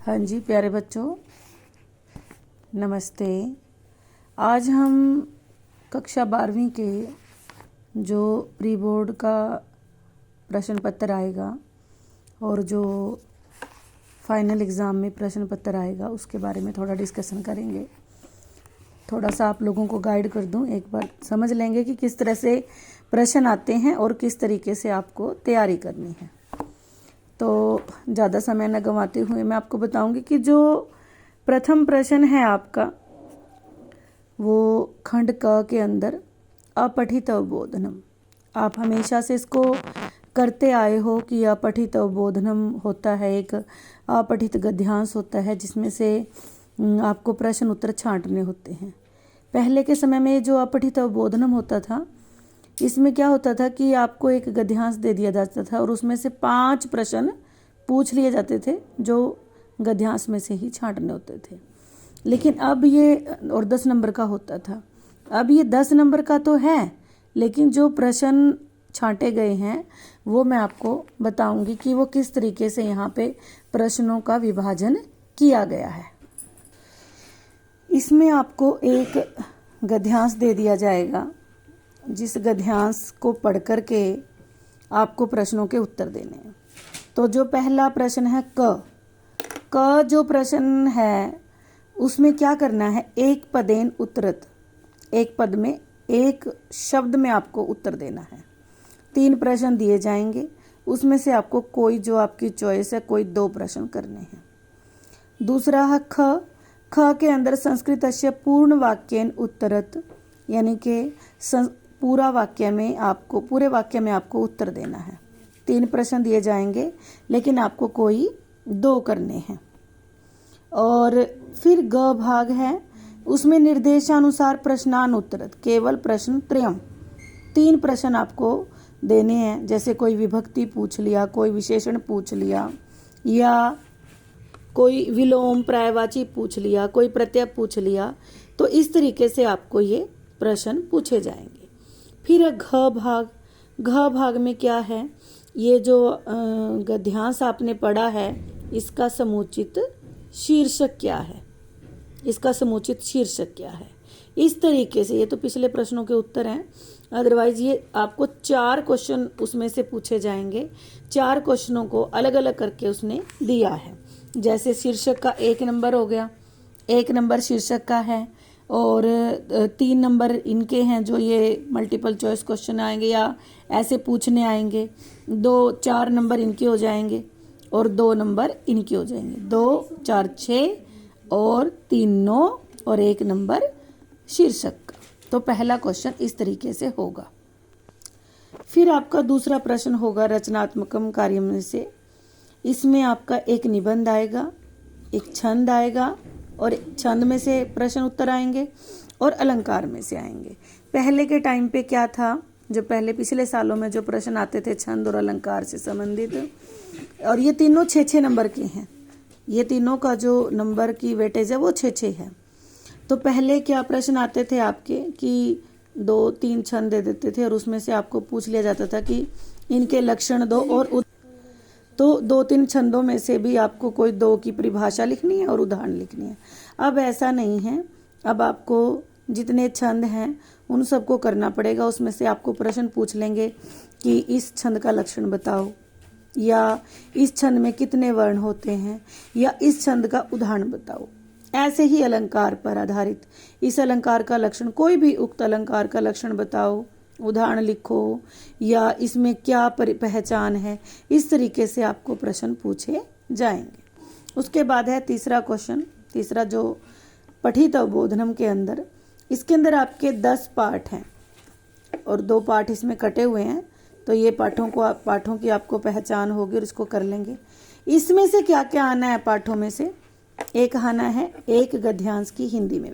हाँ जी प्यारे बच्चों, नमस्ते। आज हम कक्षा 12वीं के जो प्री बोर्ड का प्रश्न पत्र आएगा और जो फाइनल एग्ज़ाम में प्रश्न पत्र आएगा उसके बारे में थोड़ा डिस्कशन करेंगे। थोड़ा सा आप लोगों को गाइड कर दूं, एक बार समझ लेंगे कि किस तरह से प्रश्न आते हैं और किस तरीके से आपको तैयारी करनी है। तो ज़्यादा समय न गंवाते हुए मैं आपको बताऊंगी कि जो प्रथम प्रश्न है आपका, वो खंड क के अंदर अपठित अवबोधनम। आप हमेशा से इसको करते आए हो कि अपठित अवबोधनम होता है, एक अपठित गद्यांश होता है जिसमें से आपको प्रश्न उत्तर छांटने होते हैं। पहले के समय में जो अपठित अवबोधनम होता था, इसमें क्या होता था कि आपको एक गद्यांश दे दिया जाता था और उसमें से 5 प्रश्न पूछ लिए जाते थे जो गद्यांश में से ही छांटने होते थे। लेकिन अब ये और 10 नंबर का होता था। अब ये 10 नंबर का तो है, लेकिन जो प्रश्न छांटे गए हैं वो मैं आपको बताऊंगी कि वो किस तरीके से यहाँ पे प्रश्नों का विभाजन किया गया है। इसमें आपको एक गद्यांश दे दिया जाएगा, जिस गद्यांश को पढ़ कर के आपको प्रश्नों के उत्तर देने हैं। तो जो पहला प्रश्न है क जो प्रश्न है उसमें क्या करना है, एक पदेन उत्तरत, एक पद में एक शब्द में आपको उत्तर देना है। 3 प्रश्न दिए जाएंगे, उसमें से आपको कोई जो आपकी चॉइस है, कोई 2 प्रश्न करने हैं। दूसरा है ख के अंदर संस्कृतस्य पूर्ण वाक्येन उत्तरत, यानी कि पूरे वाक्य में आपको उत्तर देना है। 3 प्रश्न दिए जाएंगे, लेकिन आपको कोई 2 करने हैं। और फिर ग भाग है, उसमें निर्देशानुसार प्रश्नान उत्तरत, केवल प्रश्न त्रयम, 3 प्रश्न आपको देने हैं। जैसे कोई विभक्ति पूछ लिया, कोई विशेषण पूछ लिया, या कोई विलोम पर्यायवाची पूछ लिया, कोई प्रत्यय पूछ लिया। तो इस तरीके से आपको ये प्रश्न पूछे जाएंगे। फिर घ भाग में क्या है, ये जो गद्यांश आपने पढ़ा है इसका समुचित शीर्षक क्या है, इसका समुचित शीर्षक क्या है। इस तरीके से, ये तो पिछले प्रश्नों के उत्तर हैं, अदरवाइज ये आपको 4 क्वेश्चन उसमें से पूछे जाएंगे। 4 क्वेश्चनों को अलग अलग करके उसने दिया है। जैसे शीर्षक का 1 नंबर हो गया, 1 नंबर शीर्षक का है, और 3 नंबर इनके हैं जो ये मल्टीपल चॉइस क्वेश्चन आएंगे या ऐसे पूछने आएंगे। 4 नंबर इनके हो जाएंगे और 2 नंबर इनके हो जाएंगे। 2 4 6 और 3 9 और 1 नंबर शीर्षक का। तो पहला क्वेश्चन इस तरीके से होगा। फिर आपका दूसरा प्रश्न होगा रचनात्मकम कार्यम से। इसमें आपका एक निबंध आएगा, एक छंद आएगा, और छंद में से प्रश्न उत्तर आएंगे और अलंकार में से आएंगे। पहले के टाइम पे क्या था, जो पहले पिछले सालों में जो प्रश्न आते थे छंद और अलंकार से संबंधित, और ये तीनों 6-6 नंबर के हैं। ये तीनों का जो नंबर की वेटेज है वो 6-6 है। तो पहले क्या प्रश्न आते थे आपके कि 2-3 छंद दे देते थे और उसमें से आपको पूछ लिया जाता था कि इनके लक्षण दो, और तो 2-3 छंदों में से भी आपको कोई 2 की परिभाषा लिखनी है और उदाहरण लिखनी है। अब ऐसा नहीं है, अब आपको जितने छंद हैं उन सबको करना पड़ेगा। उसमें से आपको प्रश्न पूछ लेंगे कि इस छंद का लक्षण बताओ, या इस छंद में कितने वर्ण होते हैं, या इस छंद का उदाहरण बताओ। ऐसे ही अलंकार पर आधारित, इस अलंकार का लक्षण, कोई भी उक्त अलंकार का लक्षण बताओ, उदाहरण लिखो, या इसमें क्या पहचान है। इस तरीके से आपको प्रश्न पूछे जाएंगे। उसके बाद है तीसरा क्वेश्चन, तीसरा जो पठित अवबोधनम के अंदर, इसके अंदर आपके 10 पाठ हैं और 2 पाठ इसमें कटे हुए हैं। तो ये पाठों की आपको पहचान होगी और इसको कर लेंगे। इसमें से क्या क्या आना है, पाठों में से एक आना है एक गद्यांश की हिंदी में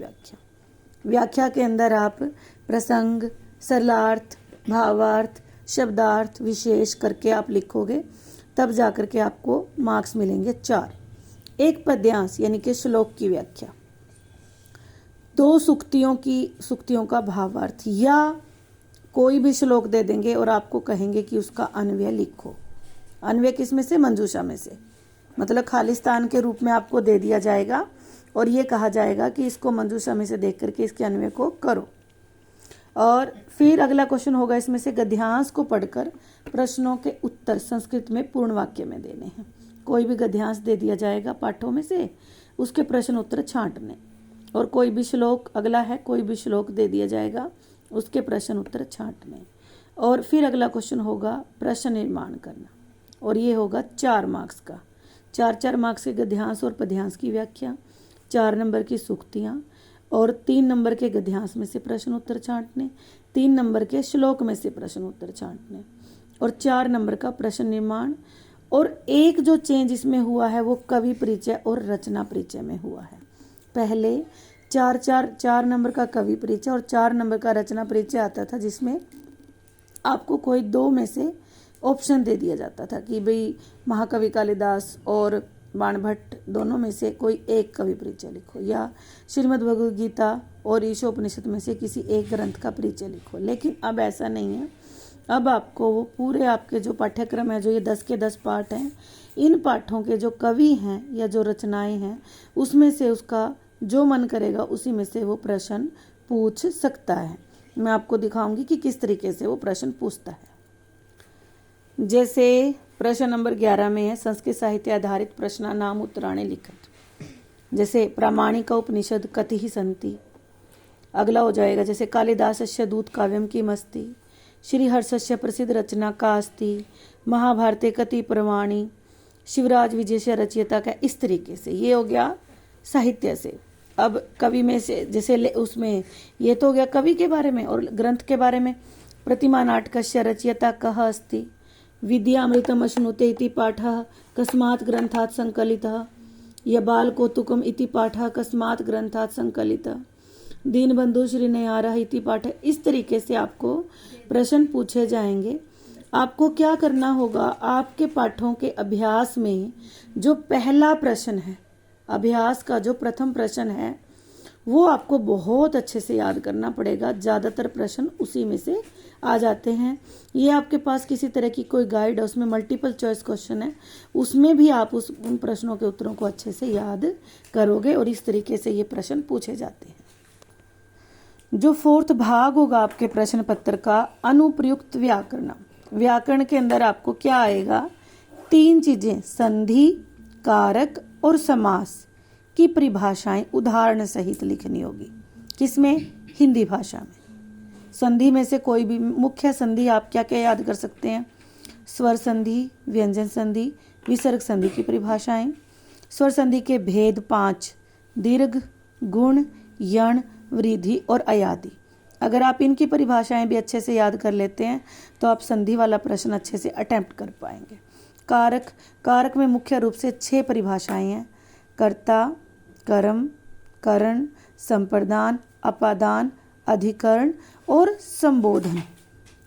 व्याख्या के अंदर आप प्रसंग, सरलार्थ, भावार्थ, शब्दार्थ, विशेष करके आप लिखोगे, तब जाकर के आपको मार्क्स मिलेंगे 4। एक पद्यांश यानी कि श्लोक की व्याख्या, 2 सुक्तियों का भावार्थ, या कोई भी श्लोक दे देंगे और आपको कहेंगे कि उसका अन्वय लिखो। अन्वय किस में से, मंजूषा में से। मतलब खालिस्तान के रूप में आपको दे दिया जाएगा और ये कहा जाएगा कि इसको मंजूषा में से देख करके इसके अन्वय को करो। और फिर अगला क्वेश्चन होगा इसमें से गद्यांश को पढ़कर प्रश्नों के उत्तर संस्कृत में पूर्ण वाक्य में देने हैं। कोई भी गद्यांश दे दिया जाएगा पाठों में से, उसके प्रश्न उत्तर छांटने। और कोई भी श्लोक, अगला है कोई भी श्लोक दे दिया जाएगा, उसके प्रश्न उत्तर छांटने। और फिर अगला क्वेश्चन होगा प्रश्न निर्माण करना, और ये होगा 4 मार्क्स का। 4 मार्क्स के गद्यांश और पद्यांश की व्याख्या, 4 नंबर की सूक्तियाँ, और 3 नंबर के गद्यांश में से प्रश्न उत्तर छांटने, 3 नंबर के श्लोक में से प्रश्न उत्तर छांटने, और 4 नंबर का प्रश्न निर्माण। और एक जो चेंज इसमें हुआ है वो कवि परिचय और रचना परिचय में हुआ है। पहले 4 नंबर का कवि परिचय और 4 नंबर का रचना परिचय आता था, जिसमें आपको कोई 2 में से ऑप्शन दे दिया जाता था कि भाई महाकवि कालिदास और बाणभट्ट दोनों में से कोई एक कवि परिचय लिखो, या श्रीमद् भगवद गीता और ईशोपनिषद में से किसी एक ग्रंथ का परिचय लिखो। लेकिन अब ऐसा नहीं है। अब आपको वो पूरे आपके जो पाठ्यक्रम है, जो ये 10 के 10 पाठ हैं, इन पाठों के जो कवि हैं या जो रचनाएं हैं, उसमें से उसका जो मन करेगा उसी में से वो प्रश्न पूछ सकता है। मैं आपको दिखाऊंगी कि किस तरीके से वो प्रश्न पूछता है। जैसे प्रश्न नंबर 11 में है संस्कृत साहित्य आधारित प्रश्नानाम उत्तराणि लिखत। जैसे प्रामाणिक उपनिषद कति ही संति। अगला हो जाएगा जैसे कालिदासस्य दूत काव्यम की मस्ती, श्री हर्षस्य प्रसिद्ध रचना का अस्ति, महाभारते कति प्रमाणी, शिवराज विजय से रचयिता का। इस तरीके से ये हो गया साहित्य से। अब कवि में से जैसे उसमें ये तो हो गया कवि के बारे में, और ग्रंथ के बारे में प्रतिमा नाटकस्य रचयिता कः अस्ति, विद्यामृतम् अश्नुते इति पाठः कस्मात् ग्रंथात् संकलितः, यबाल कौतुकम् इति पाठः कस्मात् ग्रंथात् संकलितः, दीनबंधु श्री नयारः इति पाठः। इस तरीके से आपको प्रश्न पूछे जाएंगे। आपको क्या करना होगा, आपके पाठों के अभ्यास में जो पहला प्रश्न है, अभ्यास का जो प्रथम प्रश्न है, वो आपको बहुत अच्छे से याद करना पड़ेगा। ज़्यादातर प्रश्न उसी में से आ जाते हैं। ये आपके पास किसी तरह की कोई गाइड है, उसमें मल्टीपल चॉइस क्वेश्चन है, उसमें भी आप उन प्रश्नों के उत्तरों को अच्छे से याद करोगे, और इस तरीके से ये प्रश्न पूछे जाते हैं। जो 4th भाग होगा आपके प्रश्न पत्र का, अनुप्रयुक्त व्याकरण। व्याकरण के अंदर आपको क्या आएगा, 3 चीजें, संधि, कारक और समास की परिभाषाएं उदाहरण सहित लिखनी होगी। किसमें, हिंदी भाषा में। संधि में से कोई भी मुख्य संधि आप क्या क्या याद कर सकते हैं, स्वर संधि, व्यंजन संधि, विसर्ग संधि की परिभाषाएं। स्वर संधि के भेद 5, दीर्घ, गुण, यण, वृद्धि और अयादि। अगर आप इनकी परिभाषाएं भी अच्छे से याद कर लेते हैं तो आप संधि वाला प्रश्न अच्छे से अटेम्प्ट कर पाएंगे। कारक, कारक में मुख्य रूप से 6 परिभाषाएं हैं, कर्ता, कर्म, करण, संप्रदान, अपादान, अधिकरण और संबोधन।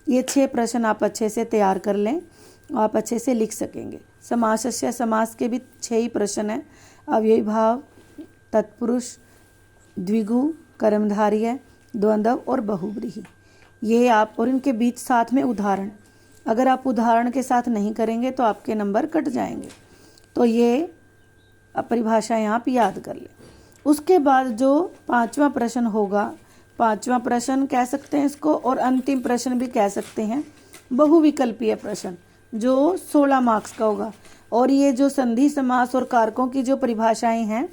ये 6 प्रश्न आप अच्छे से तैयार कर लें, आप अच्छे से लिख सकेंगे। समासस्य, समास के भी 6 ही प्रश्न हैं, अव्ययी भाव, तत्पुरुष, द्विगु, कर्मधारय, द्वंद्व और बहुव्रीहि। ये आप, और इनके बीच साथ में उदाहरण। अगर आप उदाहरण के साथ नहीं करेंगे तो आपके नंबर कट जाएंगे। तो ये परिभाषाएं आप याद कर लें। उसके बाद जो 5वां प्रश्न होगा, 5वां प्रश्न कह सकते हैं इसको, और अंतिम प्रश्न भी कह सकते हैं, बहुविकल्पीय प्रश्न, जो 16 मार्क्स का होगा। और ये जो संधि, समास और कारकों की जो परिभाषाएं हैं,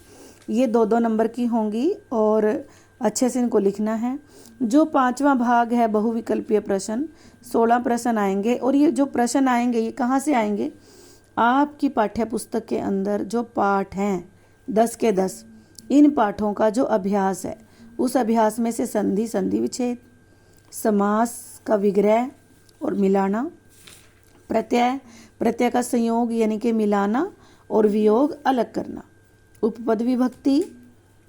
ये 2-2 नंबर की होंगी, और अच्छे से इनको लिखना है। जो 5वां भाग है बहुविकल्पीय प्रश्न, 16 प्रश्न आएंगे। और ये जो प्रश्न आएंगे ये कहाँ से आएंगे, आपकी पाठ्य पुस्तक के अंदर जो पाठ हैं 10 के 10, इन पाठों का जो अभ्यास है, उस अभ्यास में से संधि, संधि विच्छेद, समास का विग्रह और मिलाना, प्रत्यय, प्रत्यय का संयोग यानी कि मिलाना और वियोग अलग करना, उपपद विभक्ति,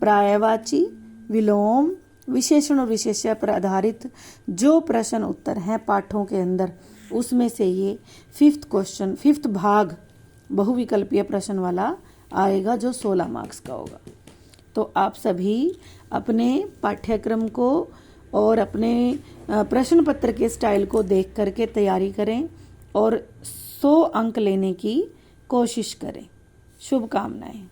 पर्यायवाची, विलोम, विशेषण और विशेष्य पर आधारित जो प्रश्न उत्तर हैं पाठों के अंदर, उसमें से ये 5th क्वेश्चन, 5th भाग बहुविकल्पीय प्रश्न वाला आएगा, जो 16 मार्क्स का होगा। तो आप सभी अपने पाठ्यक्रम को और अपने प्रश्न पत्र के स्टाइल को देख करके तैयारी करें और 100 अंक लेने की कोशिश करें। शुभकामनाएं।